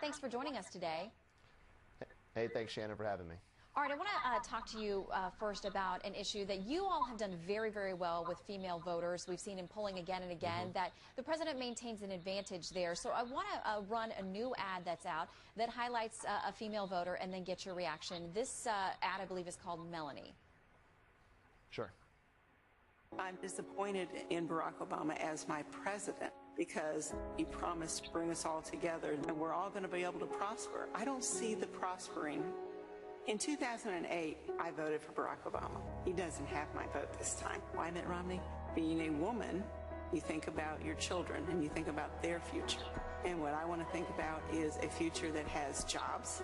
thanks for joining us today. Hey, thanks, Shannon, for having me. All right, I want to talk to you first about an issue that you all have done very, very well with female voters. We've seen in polling again and again that the president maintains an advantage there. So I want to run a new ad that's out that highlights a female voter and then get your reaction. This ad, I believe, is called Melanie. Sure. I'm disappointed in Barack Obama as my president because he promised to bring us all together and we're all going to be able to prosper. I don't see the prospering. In 2008, I voted for Barack Obama. He doesn't have my vote this time. Why, Mitt Romney? Being a woman, you think about your children and you think about their future. And what I want to think about is a future that has jobs.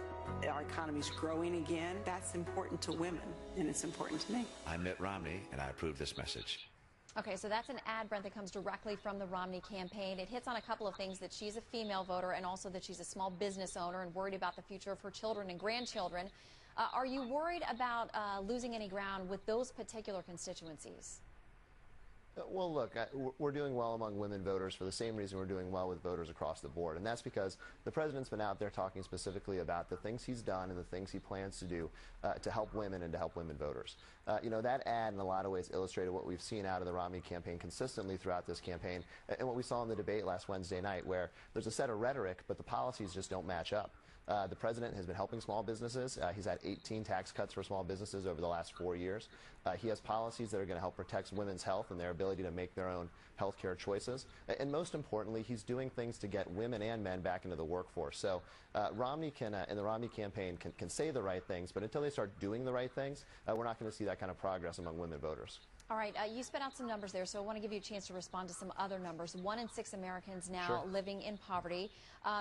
Our economy's growing again. That's important to women, and it's important to me. I'm Mitt Romney, and I approve this message. Okay, so that's an ad, Brent, that comes directly from the Romney campaign. It hits on a couple of things, that she's a female voter and also that she's a small business owner and worried about the future of her children and grandchildren. Are you worried about losing any ground with those particular constituencies? Well, look, we're doing well among women voters for the same reason we're doing well with voters across the board, and that's because the president's been out there talking specifically about the things he's done and the things he plans to do to help women and to help women voters. You know, that ad in a lot of ways illustrated what we've seen out of the Romney campaign consistently throughout this campaign and what we saw in the debate last Wednesday night, where there's a set of rhetoric, but the policies just don't match up. The president has been helping small businesses. He's had 18 tax cuts for small businesses over the last 4 years. He has policies that are going to help protect women's health and their ability to make their own health care choices. And most importantly, he's doing things to get women and men back into the workforce. So Romney can, and the Romney campaign can say the right things, but until they start doing the right things, we're not going to see that kind of progress among women voters. All right, you spit out some numbers there, so I want to give you a chance to respond to some other numbers. 1 in 6 Americans now living in poverty.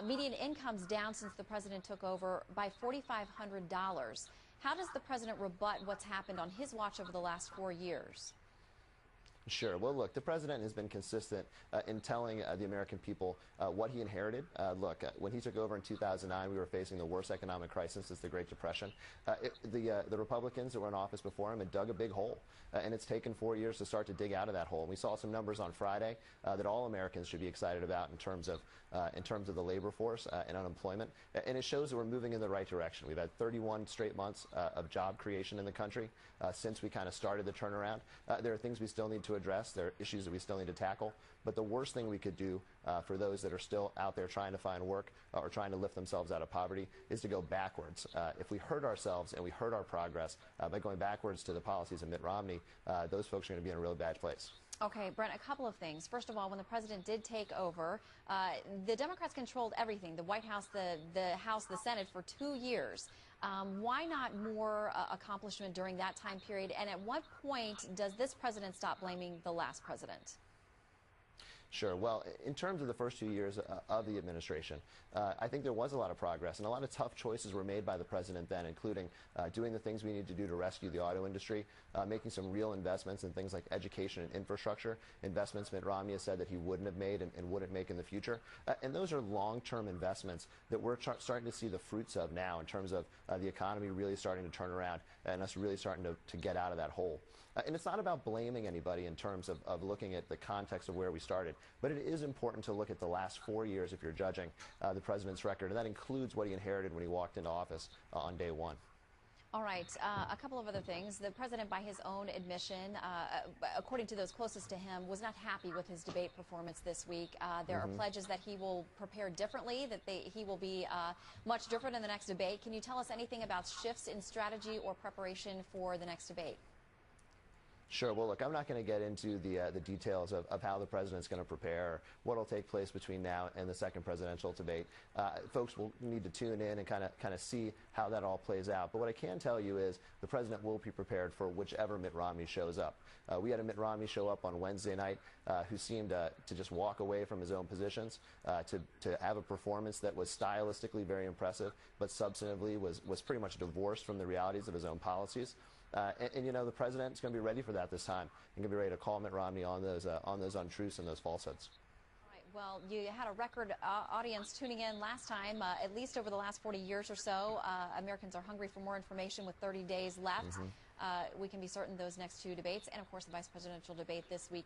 Median income's down since the president took over by $4,500. How does the president rebut what's happened on his watch over the last 4 years? Sure. Well, look, the president has been consistent in telling the American people what he inherited. Look, when he took over in 2009, we were facing the worst economic crisis since the Great Depression. The Republicans that were in office before him had dug a big hole, and it's taken 4 years to start to dig out of that hole. And we saw some numbers on Friday that all Americans should be excited about in terms of the labor force and unemployment, and it shows that we're moving in the right direction. We've had 31 straight months of job creation in the country since we kind of started the turnaround. There are things we still need to address. There are issues that we still need to tackle. But the worst thing we could do for those that are still out there trying to find work or trying to lift themselves out of poverty is to go backwards. If we hurt ourselves and we hurt our progress by going backwards to the policies of Mitt Romney, those folks are going to be in a really bad place. Okay, Brent, a couple of things. First of all, when the president did take over, the Democrats controlled everything, the White House, the House, the Senate, for 2 years. Why not more accomplishment during that time period? And at what point does this president stop blaming the last president? Sure. Well, in terms of the first 2 years of the administration, I think there was a lot of progress, and a lot of tough choices were made by the president then, including doing the things we need to do to rescue the auto industry, making some real investments in things like education and infrastructure, investments Mitt Romney has said that he wouldn't have made and wouldn't make in the future. And those are long-term investments that we're starting to see the fruits of now in terms of the economy really starting to turn around and us really starting to get out of that hole. And it's not about blaming anybody in terms of looking at the context of where we started, but it is important to look at the last 4 years if you're judging the president's record, and that includes what he inherited when he walked into office on day one. All right, a couple of other things. The president, by his own admission, according to those closest to him, was not happy with his debate performance this week. There are pledges that he will prepare differently, that he will be much different in the next debate. Can you tell us anything about shifts in strategy or preparation for the next debate? Sure. Well, look, I'm not going to get into the details of how the president's going to prepare or what will take place between now and the second presidential debate. Folks will need to tune in and kind of see how that all plays out. But what I can tell you is the president will be prepared for whichever Mitt Romney shows up. We had a Mitt Romney show up on Wednesday night who seemed to just walk away from his own positions, to have a performance that was stylistically very impressive, but substantively was pretty much divorced from the realities of his own policies. And you know, the president's going to be ready for that this time and going to be ready to call Mitt Romney on those untruths and those falsehoods. All right. Well, you had a record audience tuning in last time. At least over the last 40 years or so, Americans are hungry for more information with 30 days left. We can be certain those next two debates and, of course, the vice presidential debate this week.